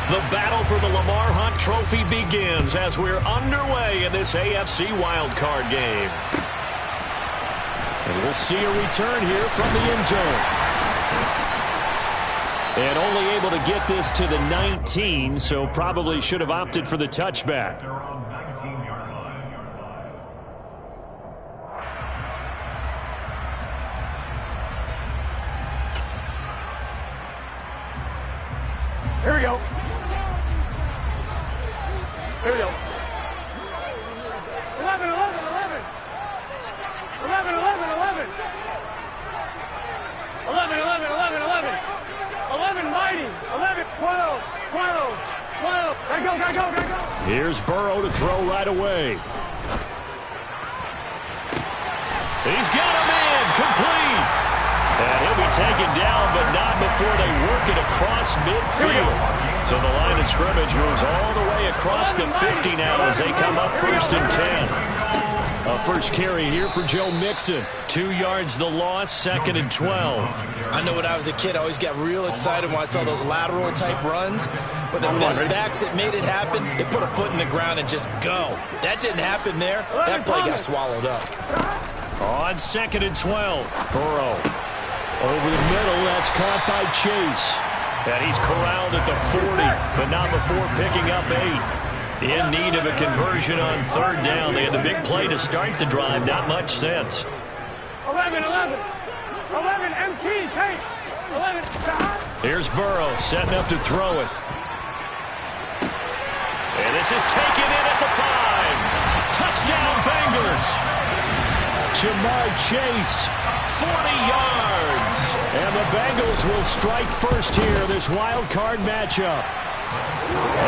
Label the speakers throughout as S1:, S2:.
S1: The battle for the Lamar Hunt Trophy begins as we're underway in this AFC wildcard game. And we'll see a return here from the end zone. And only able to get this to the 19, so probably should have opted for the touchback.
S2: Here we go. Here we go. 11, 11, 11. 11, 11, 11. 11, 11, 11, 11. 11 mighty. 11, 12, 12, 12. Gotta go, gotta go, gotta go.
S1: Here's Burrow to throw right away. He's got a man complete. And he'll be taken down, but not before they work it across midfield. So the line of scrimmage moves all the way across the 50 now as they come up 1st and 10. A first carry here for Joe Mixon. 2 yards the loss, 2nd and 12.
S3: I know when I was a kid, I always got real excited when I saw those lateral type runs. But the best backs that made it happen, they put a foot in the ground and just go. That didn't happen there. That play got swallowed up.
S1: On 2nd and 12, Burrow. Over the middle, that's caught by Chase. And he's corralled at the 40, but not before picking up 8. In need of a conversion on 3rd down. They had the big play to start the drive, not much sense.
S2: 11, 11. 11, MT, take. 11,
S1: here's Burrow setting up to throw it. And this is taken in at the 5. Touchdown, Bengals. Jamar Chase, 40 yards. And the Bengals will strike first here, this wild card matchup.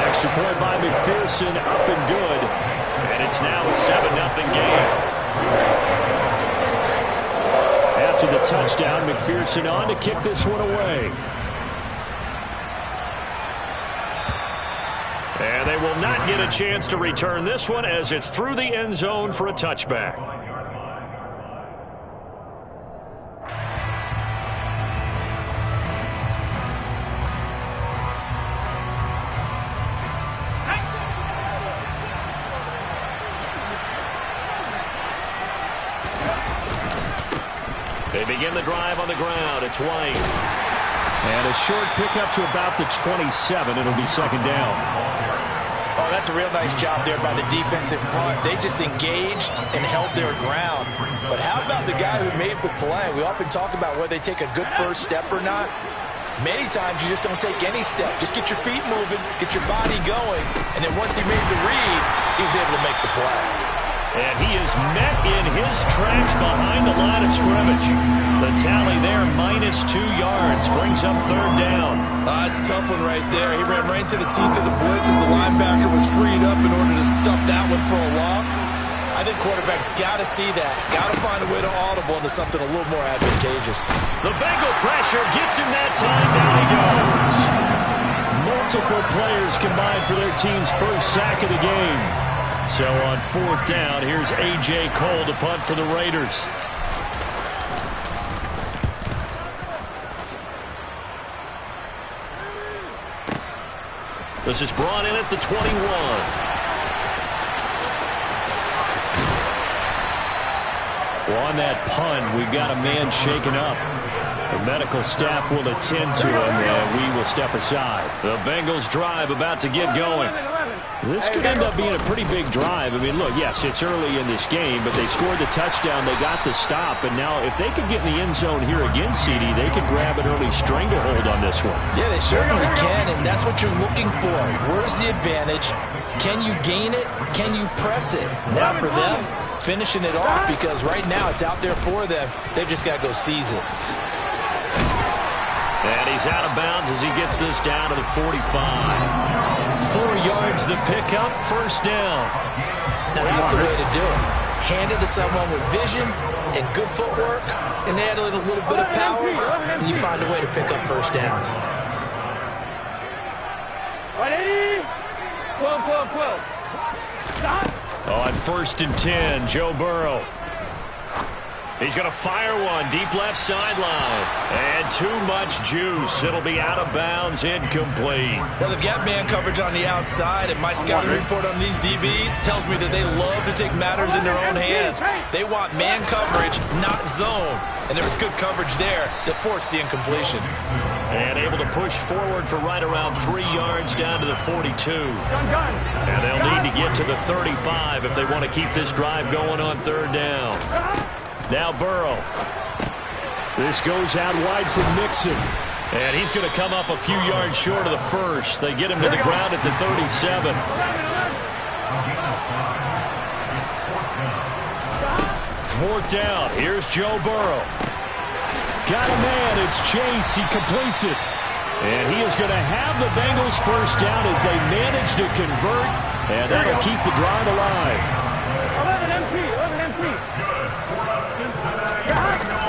S1: Extra point by McPherson, up and good. And it's now a 7-0 game. After the touchdown, McPherson on to kick this one away. And they will not get a chance to return this one as it's through the end zone for a touchback. They begin the drive on the ground. It's White. And a short pickup to about the 27. It'll be 2nd down.
S3: Oh, that's a real nice job there by the defensive front. They just engaged and held their ground. But how about the guy who made the play? We often talk about whether they take a good first step or not. Many times you just don't take any step. Just get your feet moving, get your body going, and then once he made the read, he was able to make the play.
S1: And he is met in his tracks behind the line of scrimmage. The tally there, -2 yards, brings up 3rd down.
S3: That's a tough one right there. He ran right into the teeth of the blitz as the linebacker was freed up in order to stuff that one for a loss. I think quarterbacks got to see that. Got to find a way to audible into something a little more advantageous.
S1: The Bengal pressure gets him that time. Down he goes. Multiple players combined for their team's first sack of the game. So on 4th down, here's A.J. Cole to punt for the Raiders. This is brought in at the 21. Well, on that punt, we've got a man shaken up. The medical staff will attend to him, and we will step aside. The Bengals drive about to get going. This could end up being a pretty big drive. I mean, look, yes, it's early in this game, but they scored the touchdown. They got the stop, and now if they could get in the end zone here again, CD, they could grab an early stranglehold on this one.
S3: Yeah, they certainly can, and that's what you're looking for. Where's the advantage? Can you gain it? Can you press it? Now for them, finishing it off, because right now it's out there for them. They've just got to go seize it.
S1: And he's out of bounds as he gets this down to the 45. 4 yards the pickup, 1st down.
S3: Now that's the way to do it. Hand it to someone with vision and good footwork, and add a little bit of power, and you find a way to pick up 1st downs.
S2: 12, 12, 12. Stop.
S1: On 1st and 10, Joe Burrow. He's going to fire one deep left sideline. And too much juice. It'll be out of bounds, incomplete.
S3: Well, they've got man coverage on the outside, and my scouting report on these DBs tells me that they love to take matters in their own hands. They want man coverage, not zone. And there was good coverage there that forced the incompletion.
S1: And able to push forward for right around 3 yards down to the 42. And they'll need to get to the 35 if they want to keep this drive going on 3rd down. Now Burrow. This goes out wide for Mixon. And he's going to come up a few yards short of the first. They get him to the ground at the 37. 4th down. Here's Joe Burrow. Got a man. It's Chase. He completes it. And he is going to have the Bengals 1st down as they manage to convert. And that'll keep the drive alive.
S2: 11 MP.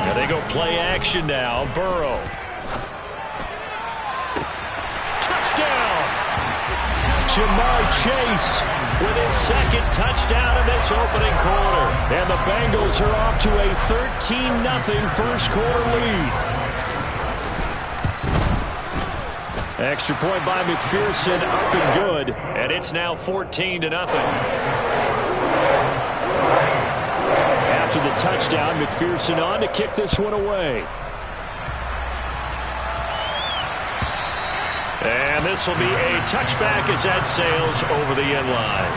S1: And they go play action now. Burrow. Touchdown! Jamar Chase with his 2nd touchdown in this opening quarter. And the Bengals are off to a 13-0 first quarter lead. Extra point by McPherson, up and good. And it's now 14-0. After the touchdown, McPherson on to kick this one away. And this will be a touchback as that sails over the end line.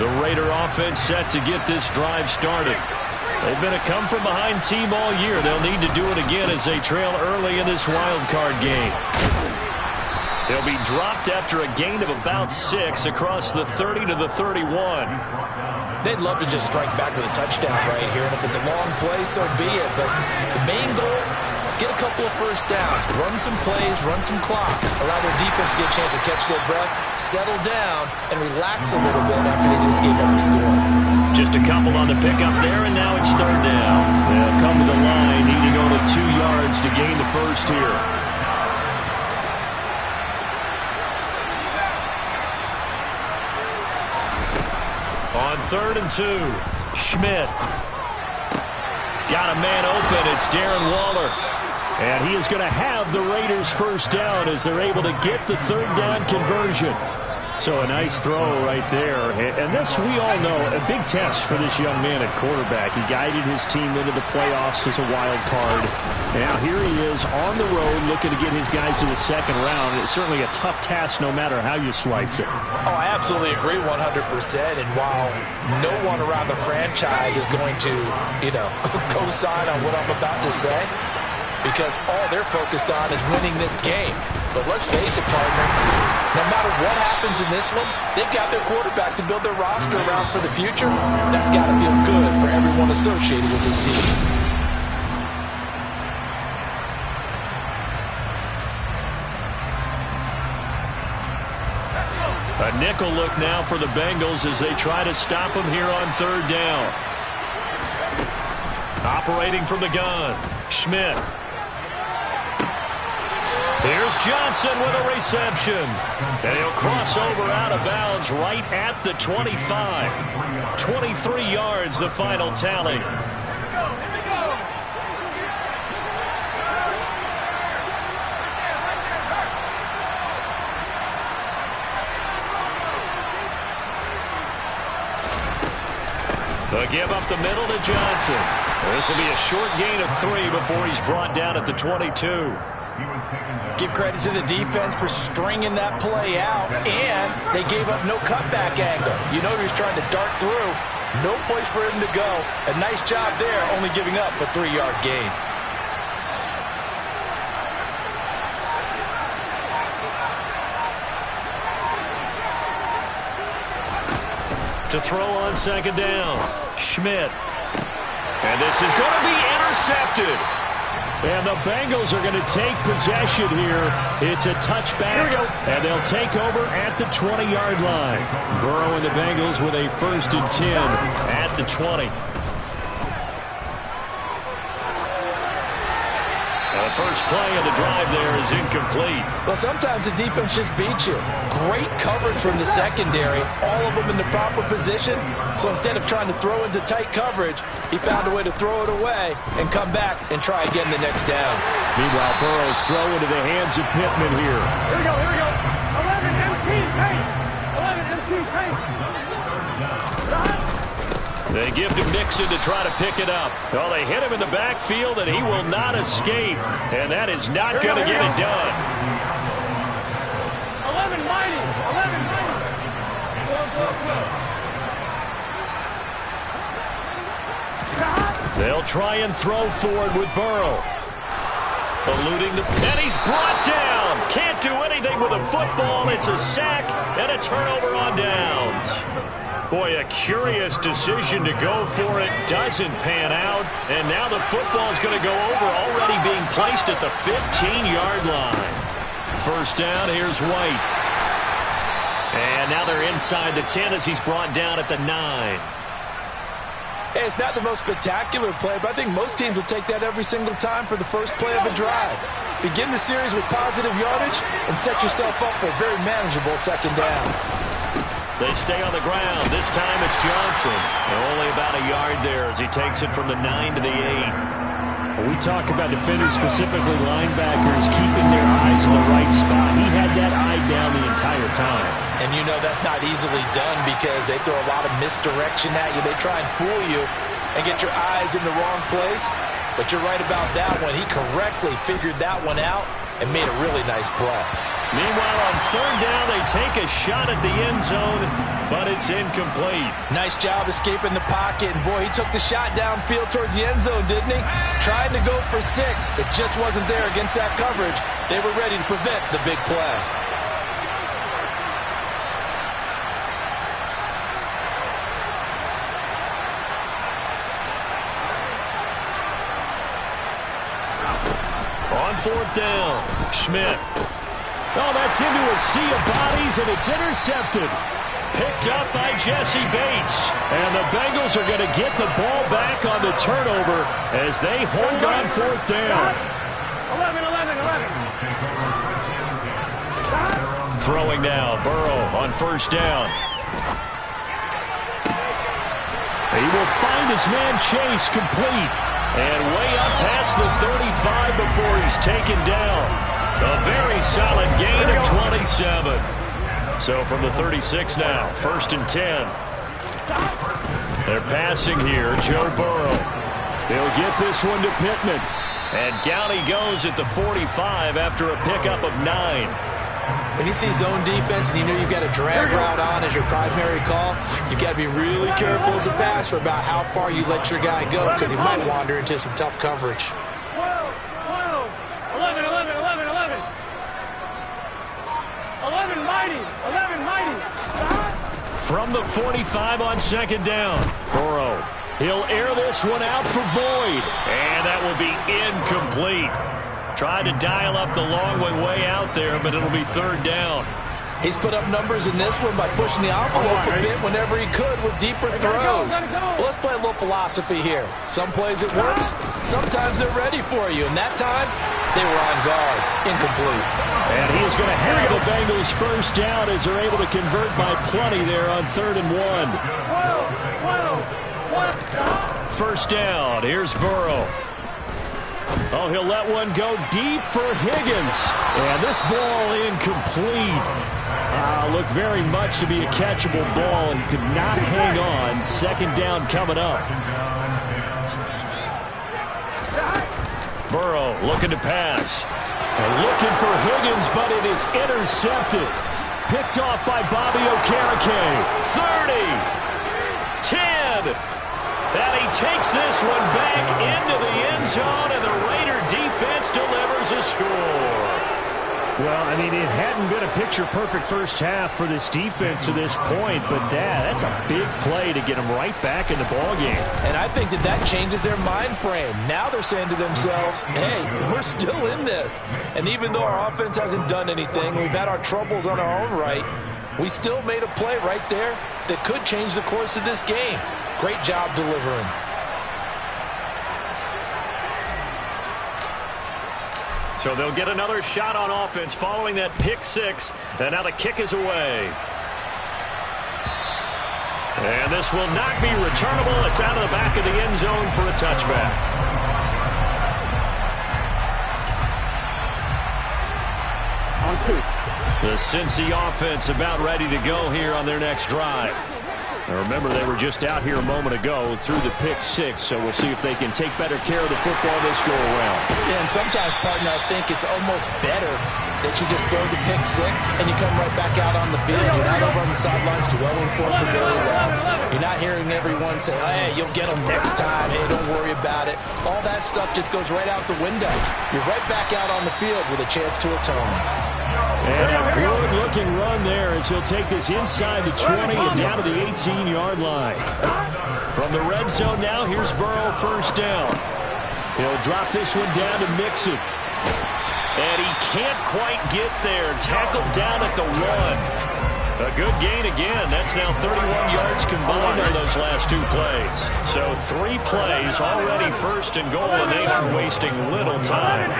S1: The Raider offense set to get this drive started. They've been a come-from-behind team all year. They'll need to do it again as they trail early in this wild card game. They'll be dropped after a gain of about 6 across the 30 to the 31.
S3: They'd love to just strike back with a touchdown right here, and if it's a long play, so be it. But the main goal, get a couple of 1st downs, run some plays, run some clock, allow their defense to get a chance to catch their breath, settle down, and relax a little bit after they just gave up the score.
S1: Just a couple on the pickup there, and now it's 3rd down. They'll come to the line, needing only 2 yards to gain the 1st here. On 3rd and 2, Schmidt. Got a man open. It's Darren Waller. And he is going to have the Raiders 1st down as they're able to get the 3rd down conversion. So a nice throw right there. And this, we all know, a big test for this young man at quarterback. He guided his team into the playoffs as a wild card. Now here he is on the road looking to get his guys to the 2nd round. It's certainly a tough task no matter how you slice it.
S3: Oh, I absolutely agree 100%. And while no one around the franchise is going to, co-sign on what I'm about to say, because all they're focused on is winning this game. But let's face it, partner, no matter what happens in this one, they've got their quarterback to build their roster around for the future. That's got to feel good for everyone associated with this team.
S1: A nickel look now for the Bengals as they try to stop him here on 3rd down. Operating from the gun, Schmidt. Here's Johnson with a reception. And he'll cross over out of bounds right at the 25. 23 yards, the final tally. The give up the middle to Johnson. This will be a short gain of 3 before he's brought down at the 22.
S3: Give credit to the defense for stringing that play out, and they gave up no cutback angle. You know he was trying to dart through. No place for him to go. A nice job there, only giving up a 3-yard gain.
S1: To throw on 2nd down, Schmidt. And this is going to be intercepted. And the Bengals are going to take possession here. It's a touchback, and they'll take over at the 20-yard line. Burrow and the Bengals with a 1st and 10 at the 20. The first play of the drive there is incomplete.
S3: Well, sometimes the defense just beats you. Great coverage from the secondary, all of them in the proper position. So instead of trying to throw into tight coverage, he found a way to throw it away and come back and try again the next down.
S1: Meanwhile, Burrow's throw into the hands of Pittman here.
S2: Here we go, here we go. 11 MT paint. 11 MT paint.
S1: They give to Mixon to try to pick it up. Well, they hit him in the backfield, and he will not escape. And that is not going to get it done.
S2: 11 mighty. 11 mighty.
S1: They'll try and throw forward with Burrow. Eluding the... And he's brought down. Can't do anything with a football. It's a sack and a turnover on downs. Boy, a curious decision to go for it. Doesn't pan out. And now the football's going to go over, already being placed at the 15-yard line. First down, here's White. And now they're inside the 10 as he's brought down at the 9.
S3: Hey, it's not the most spectacular play, but I think most teams will take that every single time for the first play of a drive. Begin the series with positive yardage and set yourself up for a very manageable second down.
S1: They stay on the ground. This time it's Johnson. Only about a yard there as he takes it from the 9 to the 8.
S4: We talk about defenders, specifically linebackers, keeping their eyes in the right spot. He had that eye down the entire time.
S3: And you know that's not easily done because they throw a lot of misdirection at you. They try and fool you and get your eyes in the wrong place. But you're right about that one. He correctly figured that one out and made a really nice play.
S1: Meanwhile, on third down, they take a shot at the end zone, but it's incomplete.
S3: Nice job escaping the pocket. And, boy, he took the shot downfield towards the end zone, didn't he? Trying to go for 6. It just wasn't there against that coverage. They were ready to prevent the big play.
S1: On fourth down, Schmidt. Oh, that's into a sea of bodies, and it's intercepted. Picked up by Jesse Bates. And the Bengals are going to get the ball back on the turnover as they hold on fourth down.
S2: 11.
S1: Throwing now, Burrow on first down. He will find his man Chase complete. And way up past the 35 before he's taken down. A very solid gain of 27. So from the 36 now, first and 10. They're passing here, Joe Burrow. He'll get this one to Pittman. And down he goes at the 45 after a pickup of 9.
S3: When you see zone defense and you know you've got a drag route on as your primary call, you've got to be really careful as a passer about how far you let your guy go because he might wander into some tough coverage.
S2: 12. 11 mighty. 11 mighty.
S1: From the 45 on second down, Burrow. He'll air this one out for Boyd. And that will be incomplete. Tried to dial up the long way out there, but it'll be third down.
S3: He's put up numbers in this one by pushing the envelope a bit whenever he could with deeper throws. Well, let's play a little philosophy here. Some plays it works, sometimes they're ready for you. And that time, they were on guard. Incomplete.
S1: And he is going to have the Bengals first down as they're able to convert by plenty there on 3rd and 1. First down, here's Burrow. Oh, he'll let one go deep for Higgins. And this ball incomplete. Looked very much to be a catchable ball and could not hang on. Second down coming up. Burrow looking to pass. And looking for Higgins, but it is intercepted. Picked off by Bobby Okereke. 30. 10. And he takes this one back into the end zone, and the Raider defense delivers a score.
S4: Well, I mean, it hadn't been a picture-perfect first half for this defense to this point, but that's a big play to get them right back in the ballgame.
S3: And I think that changes their mind frame. Now they're saying to themselves, hey, we're still in this. And even though our offense hasn't done anything, we've had our troubles on our own right, we still made a play right there that could change the course of this game. Great job delivering.
S1: So they'll get another shot on offense following that pick six. And now the kick is away. And this will not be returnable. It's out of the back of the end zone for a touchback.
S2: On 2.
S1: The Cincy offense about ready to go here on their next drive. Now remember, they were just out here a moment ago through the pick six, so we'll see if they can take better care of the football this go around.
S3: Yeah, and sometimes, partner, I think it's almost better that you just throw the pick six and you come right back out on the field. You're not over on the sidelines dwelling for it very well. You're not hearing everyone say, hey, you'll get them next time. Hey, don't worry about it. All that stuff just goes right out the window. You're right back out on the field with a chance to atone.
S4: And a good-looking run there as he'll take this inside the 20 and down to the 18-yard line. From the red zone now, here's Burrow, first down. He'll drop this one down to Mixon. And he can't quite get there. Tackled down at the 1. A good gain again. That's now 31 yards combined on those last 2 plays. So 3 plays already first and goal, and they are wasting little time.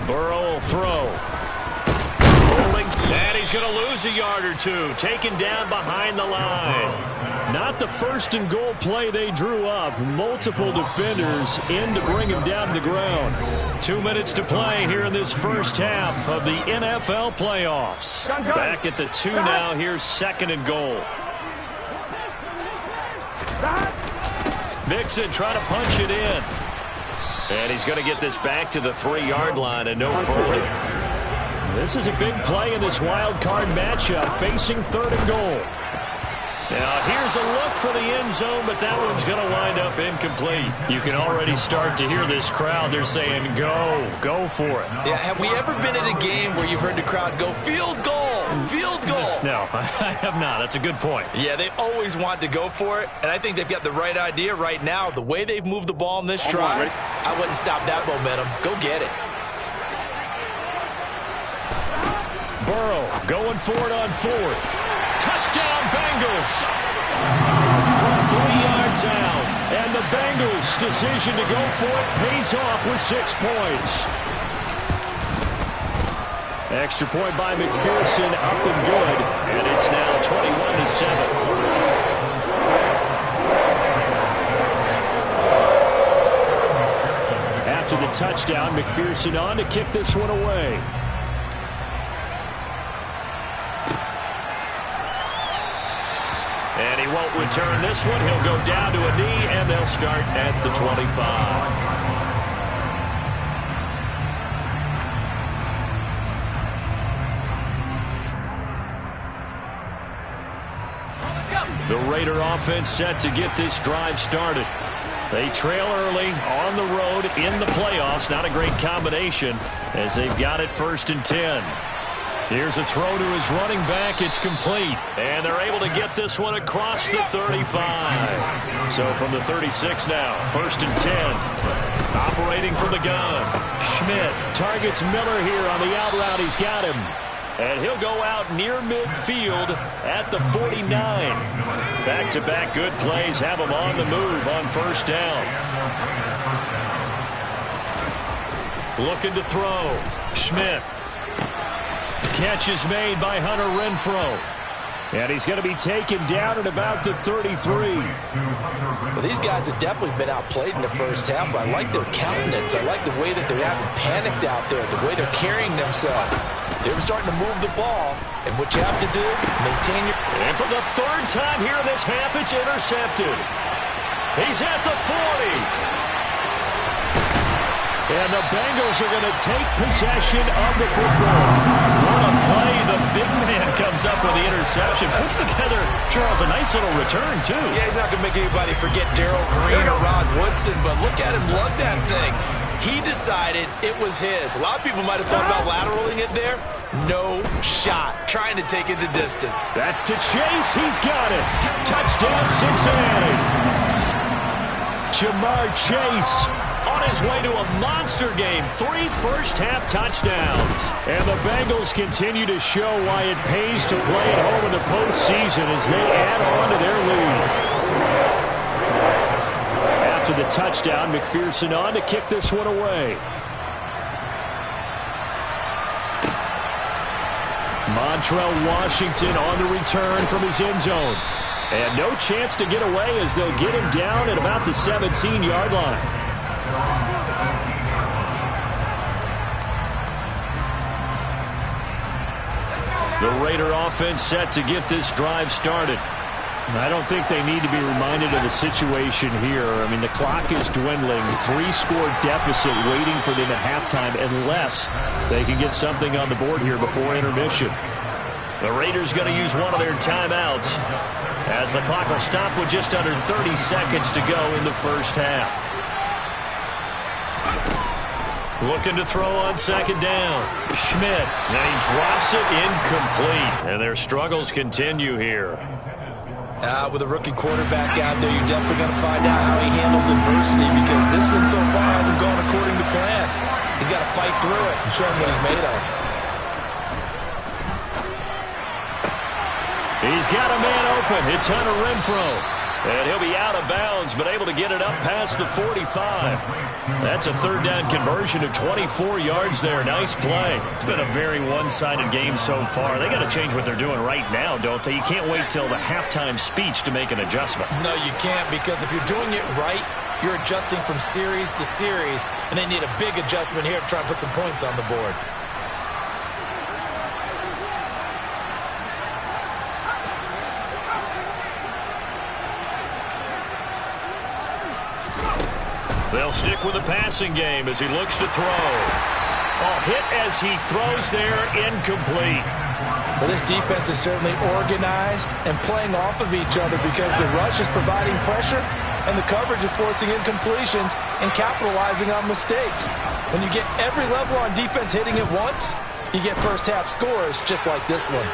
S4: Burrow will throw. Rolling. And he's going to lose a yard or 2. Taken down behind the line. Not the first and goal play they drew up. Multiple defenders in to bring him down to the ground. 2 minutes to play here in this first half of the NFL playoffs. Back at the 2 now. Here's second and goal. Mixon trying to punch it in. And he's going to get this back to the 3-yard line and no further. This is a big play in this wild card matchup, facing third and goal. Now here's a look for the end zone, but that one's going to wind up incomplete. You can already start to hear this crowd. They're saying, go for it.
S3: Yeah, have we ever been at a game where you've heard the crowd go, field goal, field goal?
S1: No, I have not. That's a good point.
S3: Yeah, they always want to go for it, and I think they've got the right idea right now. The way they've moved the ball in this drive, I wouldn't stop that momentum. Go get it.
S1: Burrow going for it on 4th. Touchdown, Bengals! From 3 yards out. And the Bengals' decision to go for it pays off with 6 points. Extra point by McPherson, up and good. And it's now 21-7. After the touchdown, McPherson on to kick this one away. And he won't return this one. He'll go down to a knee, and they'll start at the 25. The Raider offense set to get this drive started. They trail early on the road in the playoffs. Not a great combination as they've got it 1st and 10. Here's a throw to his running back. It's complete. And they're able to get this one across the 35. So from the 36 now, 1st and 10. Operating from the gun. Schmidt targets Miller here on the out route. He's got him. And he'll go out near midfield at the 49. Back-to-back good plays have him on the move on 1st down. Looking to throw. Schmidt. Catch is made by Hunter Renfrow. And he's going to be taken down at about the 33.
S3: Well, these guys have definitely been outplayed in the first half, but I like their countenance. I like the way that they're having panicked out there, the way they're carrying themselves. They were starting to move the ball, and what you have to do, maintain your...
S1: And for the 3rd time here in this half, it's intercepted. He's at the 40. And the Bengals are going to take possession of the football. What a play. The big man comes up with the interception. Puts together, Charles, a nice little return, too.
S3: Yeah, he's not going to make anybody forget Darrell Green or Rod Woodson, but look at him lug that thing. He decided it was his. A lot of people might have thought about lateraling it there. No shot. Trying to take it the distance.
S1: That's to Chase. He's got it. Touchdown, Cincinnati. Jamar Chase on his way to a monster game. 3 first-half touchdowns. And the Bengals continue to show why it pays to play at home in the postseason as they add on to their lead. After the touchdown, McPherson on to kick this one away. Montrell Washington on the return from his end zone. And no chance to get away as they'll get him down at about the 17-yard line. The Raider offense set to get this drive started. I don't think they need to be reminded of the situation here. I mean, the clock is dwindling. 3-score deficit waiting for them at halftime unless they can get something on the board here before intermission. The Raiders going to use one of their timeouts as the clock will stop with just under 30 seconds to go in the first half. Looking to throw on second down. Schmidt, and he drops it incomplete. And their struggles continue here.
S3: With a rookie quarterback out there, you're definitely going to find out how he handles adversity because this one so far hasn't gone according to plan. He's got to fight through it and show him what he's made of.
S1: He's got a man open. It's Hunter Renfrow. And he'll be out of bounds, but able to get it up past the 45. That's a third down conversion of 24 yards there. Nice play. It's been a very one-sided game so far. They got to change what they're doing right now, don't they? You can't wait till the halftime speech to make an adjustment.
S3: No, you can't, because if you're doing it right, you're adjusting from series to series, and they need a big adjustment here to try and put some points on the board.
S1: They'll stick with the passing game as he looks to throw. Hit as he throws there, incomplete.
S3: Well, this defense is certainly organized and playing off of each other because the rush is providing pressure and the coverage is forcing incompletions and capitalizing on mistakes. When you get every level on defense hitting it once, you get first half scores just like this one.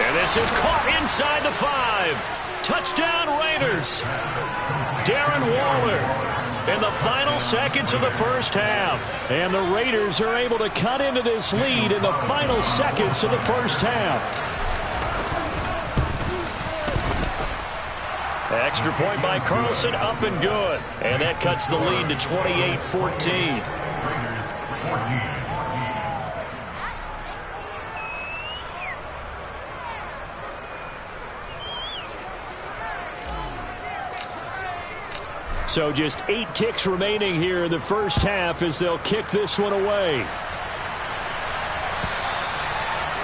S1: And this is caught inside the 5. Touchdown Raiders. Darren Waller in the final seconds of the first half. And the Raiders are able to cut into this lead in the final seconds of the first half. Extra point by Carlson, up and good. And that cuts the lead to 28-14. So just 8 ticks remaining here in the first half as they'll kick this one away.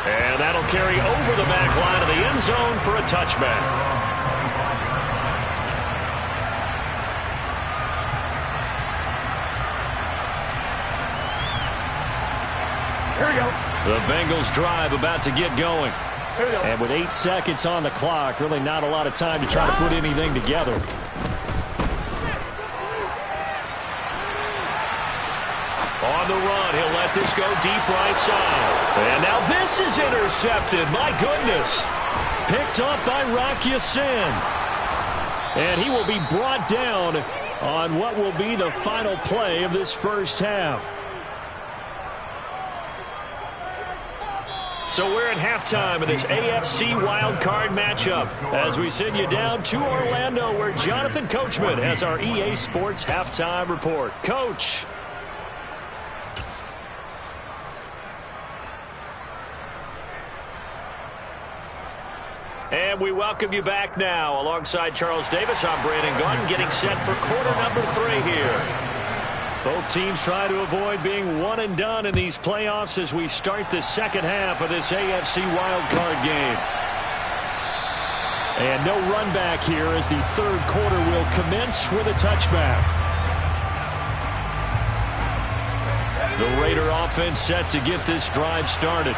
S1: And that'll carry over the back line of the end zone for a touchback.
S2: Here we go.
S1: The Bengals drive about to get going.
S2: Here we go.
S1: And with 8 seconds on the clock, really not a lot of time to try to put anything together. On the run, he'll let this go deep right side. And now this is intercepted. My goodness. Picked up by Rock Ya-Sin. And he will be brought down on what will be the final play of this first half. So we're at halftime of this AFC wildcard matchup as we send you down to Orlando where Jonathan Coachman has our EA Sports halftime report. Coach. And we welcome you back now. Alongside Charles Davis, I'm Brandon Gordon, getting set for quarter number 3 here. Both teams try to avoid being one and done in these playoffs as we start the second half of this AFC wildcard game. And no run back here as the third quarter will commence with a touchback. The Raider offense set to get this drive started.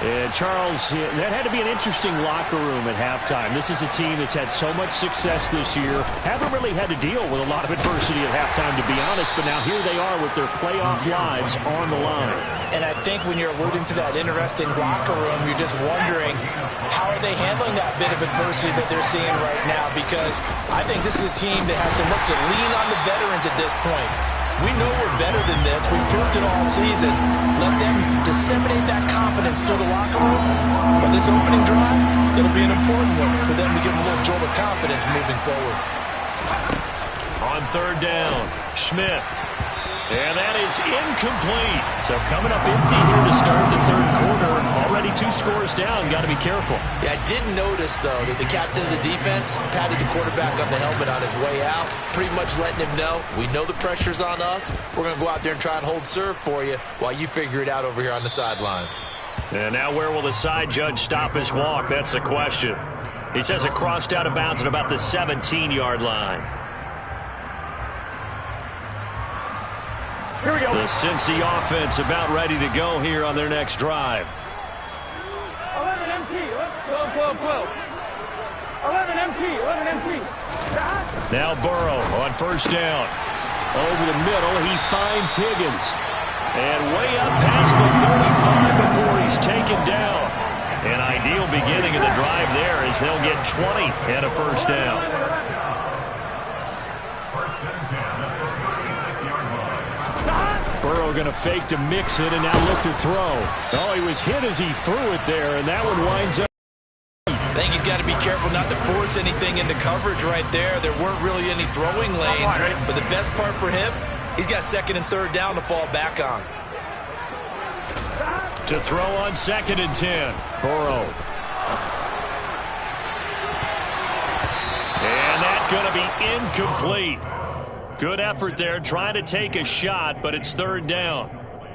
S1: And Charles, that had to be an interesting locker room at halftime. This is a team that's had so much success this year. Haven't really had to deal with a lot of adversity at halftime, to be honest. But now here they are with their playoff lives on the line.
S3: And I think when you're alluding to that interesting locker room, you're just wondering how are they handling that bit of adversity that they're seeing right now? Because I think this is a team that has to look to lean on the veterans at this point. We know we're better than this. We've proved it all season. Let them disseminate that confidence through the locker room. But this opening drive, it'll be an important one for them to give them a little jolt of confidence moving forward.
S1: On third down, Schmidt. And that is incomplete. So coming up empty here to start the third quarter. Already 2 scores down. Got to be careful.
S3: Yeah, I did notice, though, that the captain of the defense patted the quarterback on the helmet on his way out, pretty much letting him know, we know the pressure's on us. We're going to go out there and try and hold serve for you while you figure it out over here on the sidelines.
S1: And now where will the side judge stop his walk? That's the question. He says it crossed out of bounds at about the 17-yard line.
S2: Here we go.
S1: The Cincy offense about ready to go here on their next drive.
S2: 11 MT. 12. 11 MT.
S1: Now Burrow on first down. Over the middle, he finds Higgins. And way up past the 35 before he's taken down. An ideal beginning of the drive there as they'll get 20 and a first down. Burrow going to fake to mix it and now look to throw. Oh, he was hit as he threw it there, and that one winds up.
S3: I think he's got to be careful not to force anything into coverage right there. There weren't really any throwing lanes, but the best part for him, he's got second and third down to fall back on.
S1: To throw on 2nd and 10. Burrow. And that's going to be incomplete. Good effort there trying to take a shot, but it's 3rd down.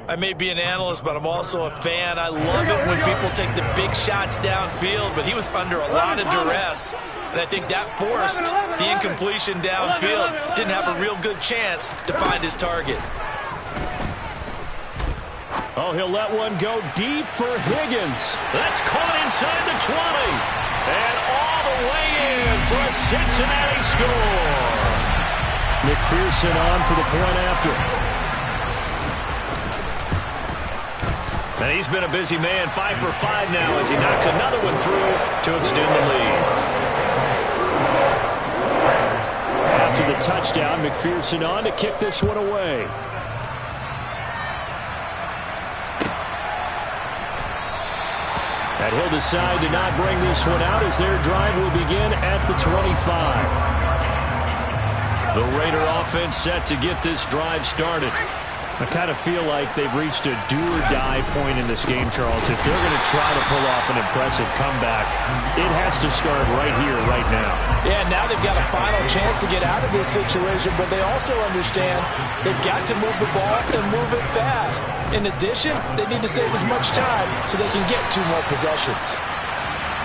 S3: I may be an analyst, but I'm also a fan. I love it when people take the big shots downfield, but he was under a lot of duress. And I think that forced the incompletion downfield. Didn't have a real good chance to find his target.
S1: Oh, he'll let one go deep for Higgins. That's caught inside the 20. And all the way in for a Cincinnati score. McPherson on for the point after. And he's been a busy man, 5 for 5 now as he knocks another one through to extend the lead. After the touchdown, McPherson on to kick this one away. And he'll decide to not bring this one out as their drive will begin at the 25. The Raider offense set to get this drive started. I kind of feel like they've reached a do-or-die point in this game, Charles. If they're going to try to pull off an impressive comeback, it has to start right here, right now.
S3: Yeah, now they've got a final chance to get out of this situation, but they also understand they've got to move the ball and move it fast. In addition, they need to save as much time so they can get 2 more possessions.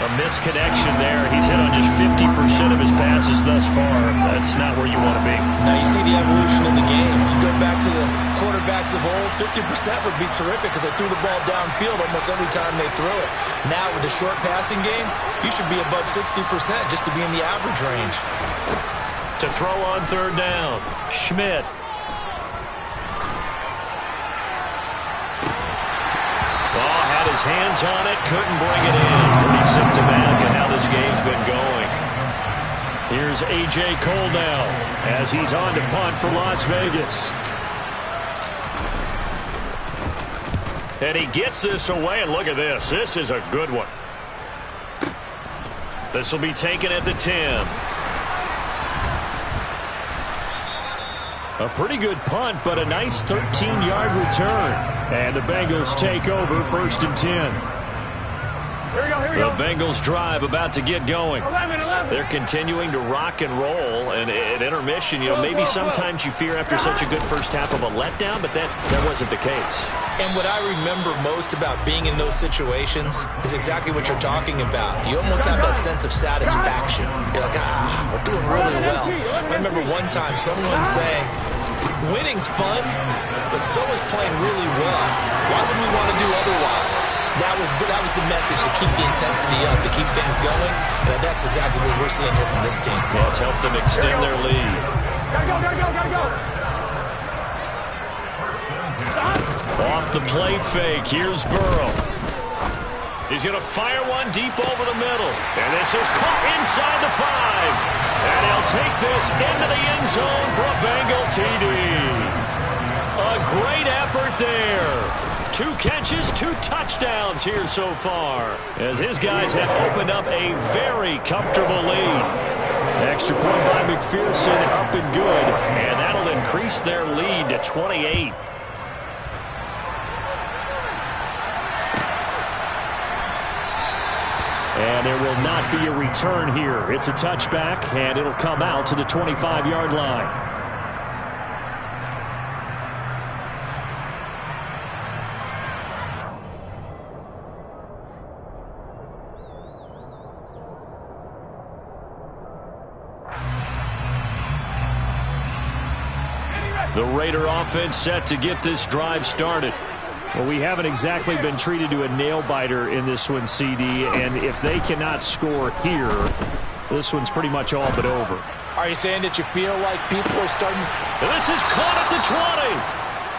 S1: A misconnection there. He's hit on just 50% of his passes thus far. That's not where you want to be.
S3: Now you see the evolution of the game. You go back to the quarterbacks of old, 50% would be terrific because they threw the ball downfield almost every time they threw it. Now with the short passing game, you should be above 60% just to be in the average range.
S1: To throw on 3rd down, Schmidt. His hands on it, couldn't bring it in. Pretty symptomatic of how this game's been going. Here's A.J. Cole now as he's on to punt for Las Vegas. And he gets this away, and look at this. This is a good one. This will be taken at the 10. A pretty good punt, but a nice 13-yard return. And the Bengals take over 1st and 10.
S2: Here we go.
S1: The Bengals drive about to get going.
S2: 11.
S1: They're continuing to rock and roll. And at intermission, maybe sometimes you fear after such a good first half of a letdown, but that wasn't the case.
S3: And what I remember most about being in those situations is exactly what you're talking about. You almost have that sense of satisfaction. You're like, we're doing really well. I remember one time someone saying, winning's fun, but so is playing really well. Why would we want to do otherwise? That was the message, to keep the intensity up, to keep things going. And that's exactly what we're seeing here from this team.
S1: Yeah, it's helped them extend their lead.
S2: Gotta go.
S1: Off the play fake, here's Burrow. He's going to fire one deep over the middle. And this is caught inside the 5. And he'll take this into the end zone for a Bengal TD. A great effort there. 2 catches, 2 touchdowns here so far, as his guys have opened up a very comfortable lead. Extra point by McPherson, up and good, and that'll increased their lead to 28.
S4: And there will not be a return here. It's a touchback, and it'll come out to the 25-yard line.
S1: The Raider offense set to get this drive started.
S4: Well, we haven't exactly been treated to a nail-biter in this one, CD, and if they cannot score here, this one's pretty much all but over.
S3: Are you saying that you feel like people are starting?
S1: This is caught at the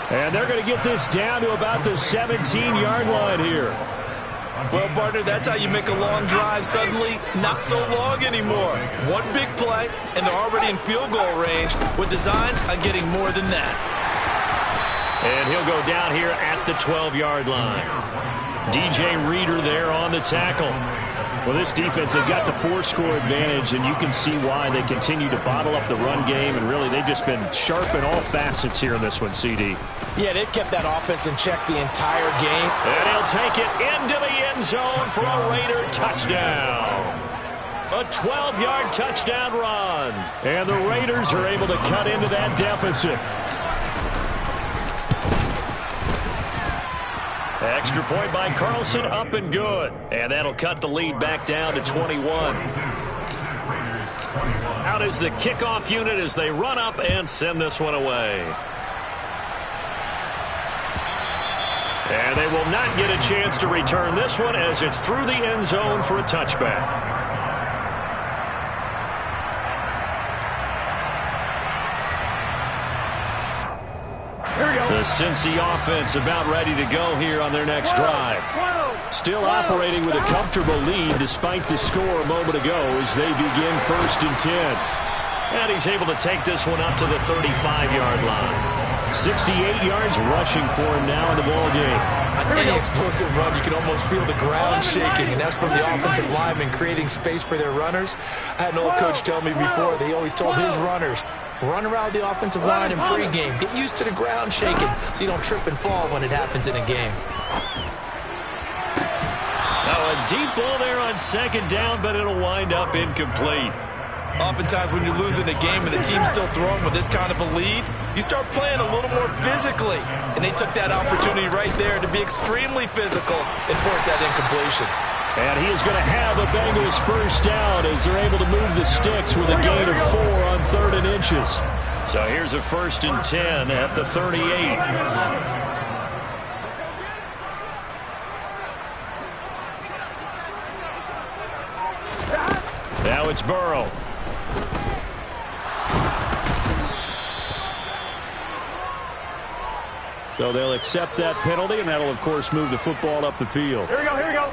S1: 20.
S4: And they're going to get this down to about the 17-yard line here.
S3: Well, partner, that's how you make a long drive suddenly not so long anymore. One big play, and they're already in field goal range with designs on getting more than that.
S1: And he'll go down here at the 12-yard line. DJ Reader there on the tackle.
S4: Well, this defense, they've got the 4-score advantage, and you can see why they continue to bottle up the run game, and really they've just been sharp in all facets here in this one, CD.
S3: Yeah, they've kept that offense in check the entire game.
S1: And he'll take it into the end zone for a Raider touchdown. A 12-yard touchdown run.
S4: And the Raiders are able to cut into that deficit.
S1: Extra point by Carlson, up and good. And that'll cut the lead back down to 21. Out is the kickoff unit as they run up and send this one away. And they will not get a chance to return this one as it's through the end zone for a touchback. The Cincy offense about ready to go here on their next drive.
S4: Still operating with a comfortable lead despite the score a moment ago as they begin 1st and 10.
S1: And he's able to take this one up to the 35-yard line.
S4: 68 yards rushing for him now in the ballgame.
S3: Any explosive run, you can almost feel the ground shaking, and that's from the offensive linemen creating space for their runners. I had an old coach tell me before, they always told his runners, run around the offensive line in pregame. Get used to the ground shaking so you don't trip and fall when it happens in a game.
S1: Now a deep ball there on 2nd down, but it'll wind up incomplete.
S3: Oftentimes when you're losing a game and the team's still throwing with this kind of a lead, you start playing a little more physically. And they took that opportunity right there to be extremely physical and force that incompletion.
S4: And he is going to have a Bengals 1st down as they're able to move the sticks with a gain of 4 on 3rd and inches.
S1: So here's a 1st and 10 at the 38. Now it's Burrow.
S4: So they'll accept that penalty, and that'll, of course, move the football up the field.
S2: Here we go, here we go.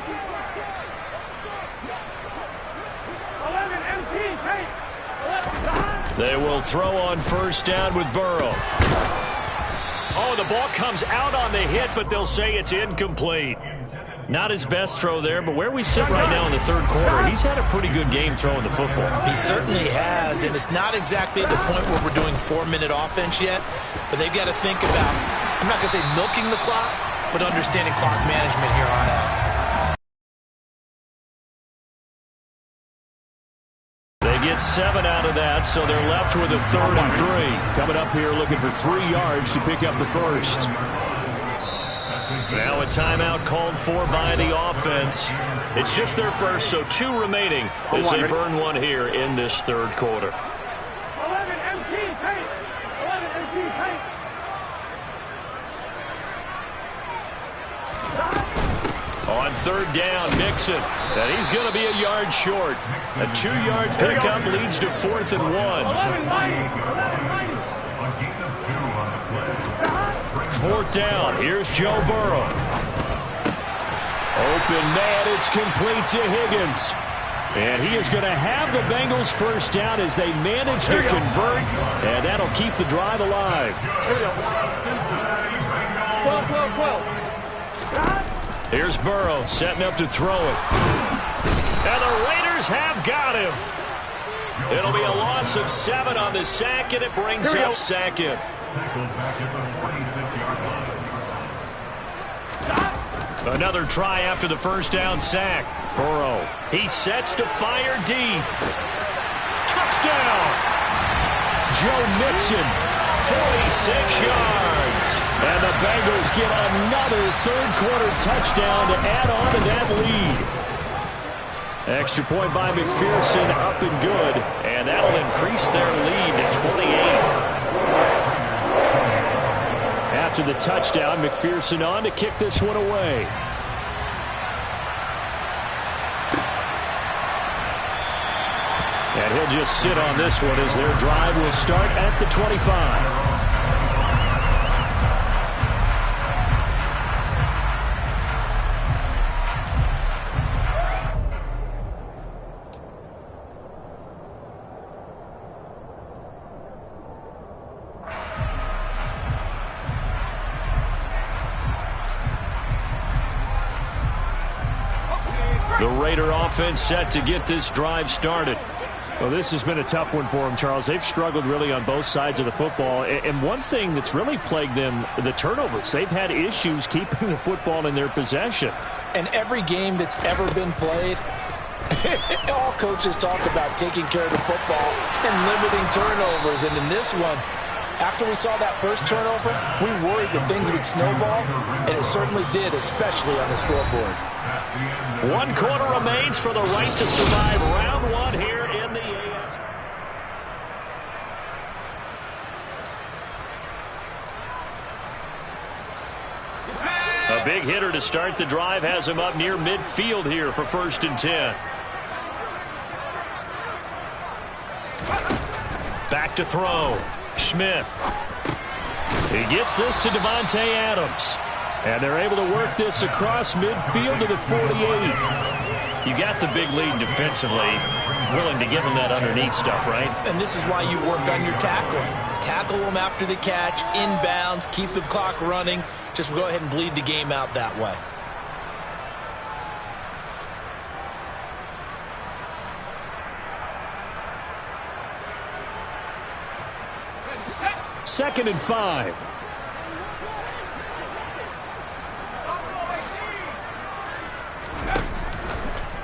S2: 11, MT, take.
S1: They will throw on 1st down with Burrow. Oh, the ball comes out on the hit, but they'll say it's incomplete. Not his best throw there, but where we sit right now in the 3rd quarter, he's had a pretty good game throwing the football.
S3: He certainly has, and it's not exactly at the point where we're doing 4-minute offense yet, but they've got to think about, I'm not going to say milking the clock, but understanding clock management here on out.
S1: They get 7 out of that, so they're left with a 3rd and 3.
S4: Coming up here looking for 3 yards to pick up the 1st.
S1: Now a timeout called for by the offense. It's just their first, so 2 remaining as they burn one here in this 3rd quarter.
S2: 11, MT, take. 11, MT, take.
S1: On 3rd down, Mixon. And he's going to be a yard short. A 2-yard pickup leads to 4th and 1.
S2: 11, mighty.
S1: 4th down. Here's Joe Burrow.
S4: Open man, it's complete to Higgins. And he is going to have the Bengals 1st down as they manage to convert, and that'll keep the drive alive.
S2: Here we go. 12.
S1: Here's Burrow setting up to throw it. And the Raiders have got him. It'll be a loss of 7 on the sack, and it brings up second. Another try after the first down sack. Burrow, he sets to fire deep. Touchdown! Joe Mixon, 46 yards. And the Bengals get another third-quarter touchdown to add on to that lead. Extra point by McPherson, up and good. And that'll increase their lead to 28. After the touchdown, McPherson on to kick this one away. And he'll just sit on this one as their drive will start at the 25. The Raider offense set to get this drive started. Well, this has been a tough one for them, Charles. They've struggled really on both sides of the football. And one thing that's really plagued them, the turnovers. They've had issues keeping the football in their possession.
S3: And every game that's ever been played, all coaches talk about taking care of the football and limiting turnovers. And in this one, after we saw that first turnover, we worried that things would snowball, and it certainly did, especially on the scoreboard.
S1: 1 quarter remains for the right to survive round 1 here in the AFC. A big hitter to start the drive has him up near midfield here for 1st and 10. Back to throw. Schmidt. He gets this to Devontae Adams. And they're able to work this across midfield to the 48. You got the big lead defensively. Willing to give them that underneath stuff, right?
S3: And this is why you work on your tackling. Tackle them after the catch, inbounds, keep the clock running. Just go ahead and bleed the game out that way.
S1: Second and 5.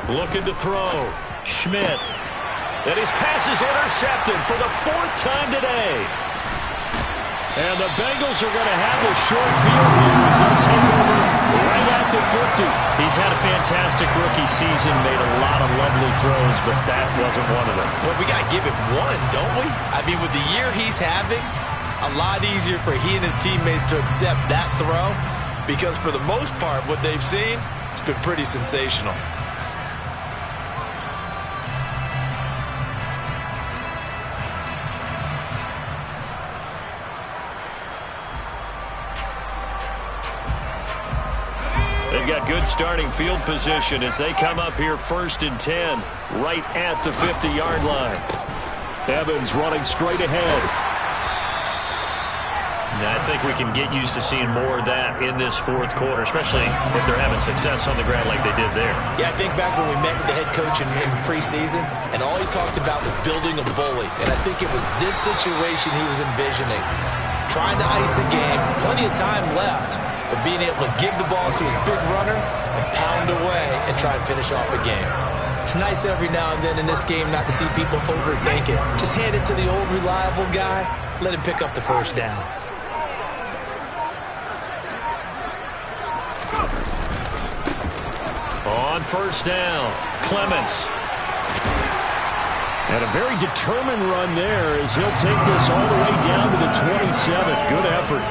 S1: Looking to throw. Schmidt. And his pass is intercepted for the 4th time today. And the Bengals are going to have a short field here as they'll take over right at the 50. He's had a fantastic rookie season, made a lot of lovely throws, but that wasn't one of them.
S3: Well, we got to give him one, don't we? I mean, with the year he's having, a lot easier for he and his teammates to accept that throw, because for the most part, what they've seen, it's been pretty sensational.
S1: They've got good starting field position as they come up here 1st and 10, right at the 50-yard line. Evans running straight ahead. Now, I think we can get used to seeing more of that in this 4th quarter, especially if they're having success on the ground like they did there.
S3: Yeah, I think back when we met with the head coach in preseason, and all he talked about was building a bully. And I think it was this situation he was envisioning. Trying to ice a game, plenty of time left, but being able to give the ball to his big runner and pound away and try and finish off a game. It's nice every now and then in this game not to see people overthink it. Just hand it to the old reliable guy, let him pick up the first down.
S1: On 1st down, Clements. And a very determined run there as he'll take this all the way down to the 27. Good effort.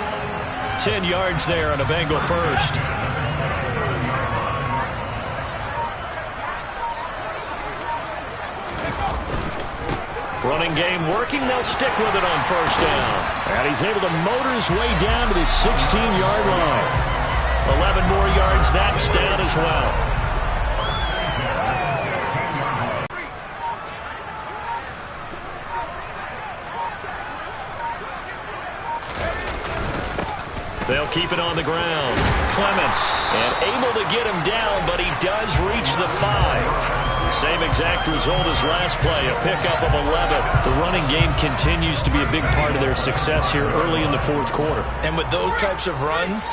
S1: 10 yards there on a Bengal first. Running game working. They'll stick with it on 1st down. And he's able to motor his way down to the 16-yard line. 11 more yards. That's down as well. They'll keep it on the ground. Clements, and able to get him down, but he does reach the 5. Same exact result as last play, a pickup of 11. The running game continues to be a big part of their success here early in the fourth quarter.
S3: And with those types of runs,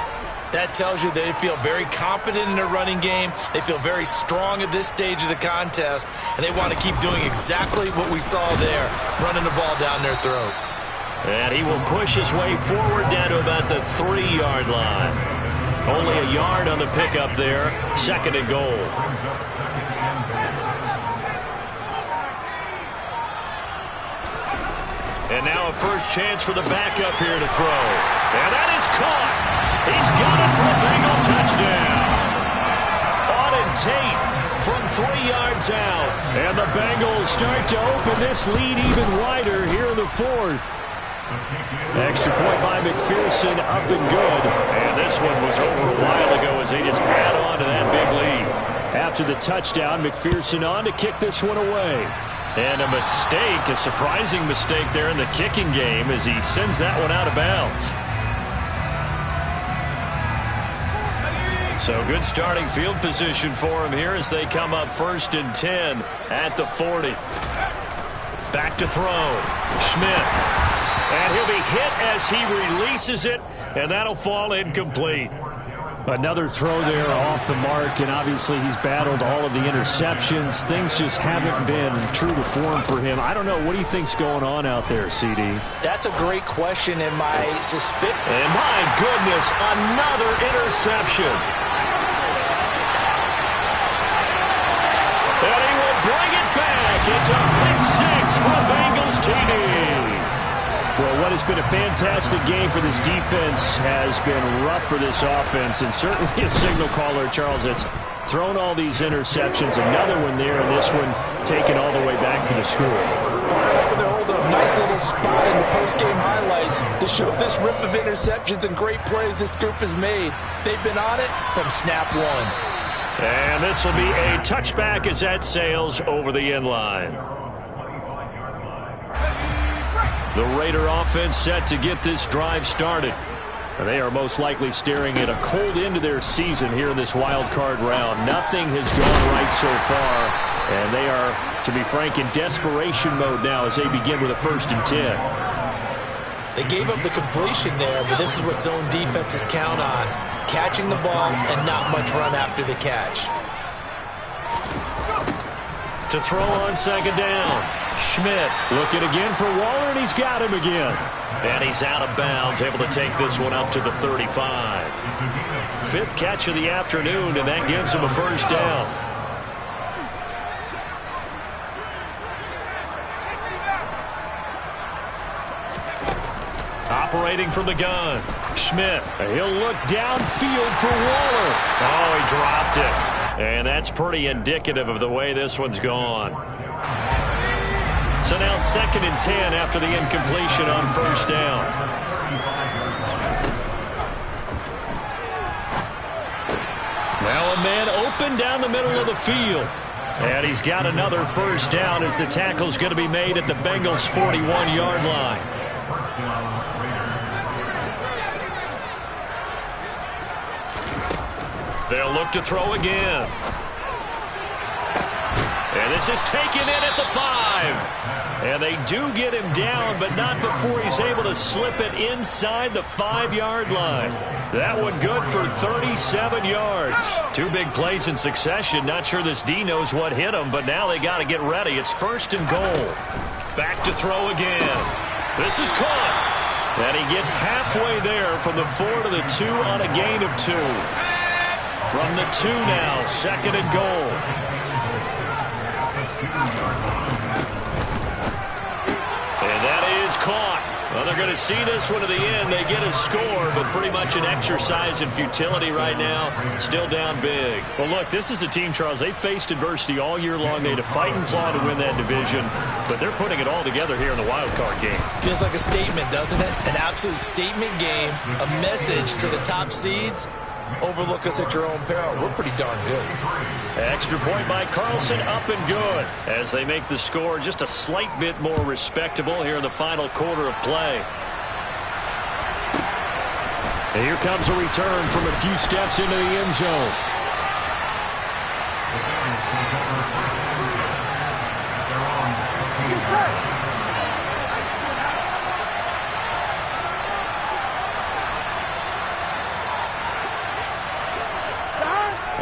S3: that tells you they feel very confident in their running game. They feel very strong at this stage of the contest, and they want to keep doing exactly what we saw there, running the ball down their throat.
S1: And he will push his way forward down to about the 3-yard line. Only a yard on the pickup there. 2nd and goal. And now a first chance for the backup here to throw. And that is caught. He's got it for a Bengal touchdown. Auden Tate from 3 yards out. And the Bengals start to open this lead even wider here in the fourth. Extra point by McPherson, up and good. And this one was over a while ago as they just add on to that big lead. After the touchdown, McPherson on to kick this one away. And a mistake, a surprising mistake there in the kicking game as he sends that one out of bounds. So good starting field position for him here as they come up 1st and 10 at the 40. Back to throw. Schmidt. And he'll be hit as he releases it, and that'll fall incomplete.
S4: Another throw there off the mark, and obviously he's battled all of the interceptions. Things just haven't been true to form for him. I don't know. What do you think's going on out there, CD?
S3: That's a great question, and my suspicion.
S1: And my goodness, another interception. And he will bring it back. It's a pick 6 for Bengals TD.
S4: Well, what has been a fantastic game for this defense has been rough for this offense, and certainly a signal caller, Charles, that's thrown all these interceptions. Another one there, and this one taken all the way back for the score.
S3: They're hoping to hold a nice little spot in the post-game highlights to show this rip of interceptions and great plays this group has made. They've been on it from snap one.
S1: And this will be a touchback as that sails over the end line. The Raider offense set to get this drive started. They are most likely staring at a cold end to their season here in this wild card round. Nothing has gone right so far, and they are, to be frank, in desperation mode now as they begin with a 1st and 10.
S3: They gave up the completion there, but this is what zone defenses count on. Catching the ball and not much run after the catch.
S1: To throw on 2nd down. Schmidt looking again for Waller, and he's got him again. And he's out of bounds, able to take this one up to the 35. 5th catch of the afternoon, and that gives him a 1st down. Operating from the gun. Schmidt. He'll look downfield for Waller. Oh, he dropped it. And that's pretty indicative of the way this one's gone. So now 2nd and 10 after the incompletion on 1st down. Now a man open down the middle of the field. And he's got another 1st down as the tackle's going to be made at the Bengals' 41-yard line. They'll look to throw again. And this is taken in at the 5. And they do get him down, but not before he's able to slip it inside the 5-yard line. That one good for 37 yards. 2 big plays in succession. Not sure this D knows what hit him, but now they got to get ready. It's 1st and goal. Back to throw again. This is caught. And he gets halfway there from the 4 to the 2 on a gain of 2. From the 2 now, 2nd and goal. And that is caught. Well, they're going to see this one to the end. They get a score, but pretty much an exercise in futility right now. Still down big. Well, look, this is a team, Charles. They faced adversity all year long. They had to fight and claw to win that division, but they're putting it all together here in the wild card game.
S3: Feels like a statement, doesn't it? An absolute statement game, a message to the top seeds. Overlook us at your own peril. We're pretty darn good.
S1: Extra point by Carlson, up and good. As they make the score just a slight bit more respectable here in the final quarter of play. And here comes a return from a few steps into the end zone.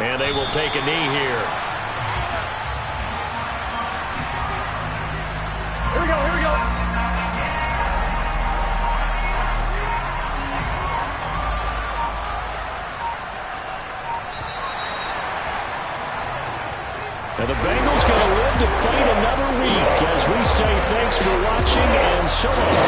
S1: And they will take a knee here.
S2: Here we go, here we go.
S1: And the Bengals going to live to fight another week as we say thanks for watching and so long.